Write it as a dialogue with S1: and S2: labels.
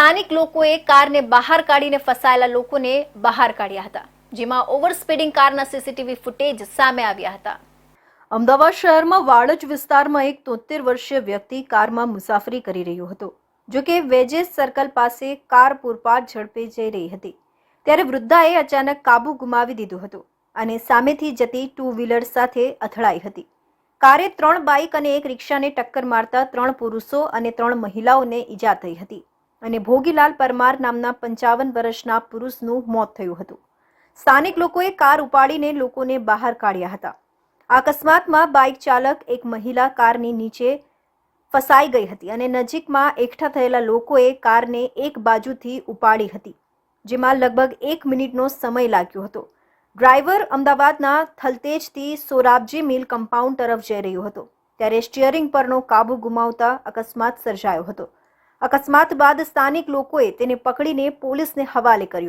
S1: સ્થાનિક લોકોએ કારને બહાર કાઢીને ફસાયેલા લોકોને બહાર કાઢ્યા હતા, જેમાં ઓવર સ્પીડિંગ કારના સીસીટીવી ફૂટેજ સામે આવ્યા હતા। અમદાવાદ શહેરમાં વાડજ વિસ્તારમાં એક 73 વર્ષીય વ્યક્તિ કારમાં મુસાફરી કરી રહ્યો હતો। જો કે વેજેસ સર્કલ પાસે કાર પૂરપાટ ઝડપે જઈ રહી હતી ત્યારે વૃદ્ધાએ અચાનક કાબુ ગુમાવી દીધો હતો અને સામેથી જતી ટુ વ્હીલર સાથે અથડાઈ હતી। કારે 3 બાઇક અને એક રિક્ષાને ટક્કર મારતા 3 પુરુષો અને 3 મહિલાઓને ઈજા થઈ હતી અને ભોગીલાલ પરમાર નામના 55 વર્ષના પુરુષનું મોત થયું હતું। સ્થાનિક લોકોએ કાર ઉપાડીને લોકોને બહાર કાઢ્યા હતા। આ અકસ્માતમાં બાઇક ચાલક એક મહિલા કારની નીચે ફસાઈ ગઈ હતી અને નજીકમાં એકઠા થયેલા લોકોએ કારને એક બાજુથી ઉપાડી હતી, જેમાં લગભગ 1 મિનિટનો સમય લાગ્યો હતો। ડ્રાઈવર અમદાવાદના થલતેજથી સોરાબજી મિલ કમ્પાઉન્ડ તરફ જઈ રહ્યો હતો ત્યારે સ્ટીયરિંગ પરનો કાબુ ગુમાવતા અકસ્માત સર્જાયો હતો। અકસ્માત બાદ સ્થાનિક લોકોએ તેને પકડીને પોલીસને હવાલે કર્યો।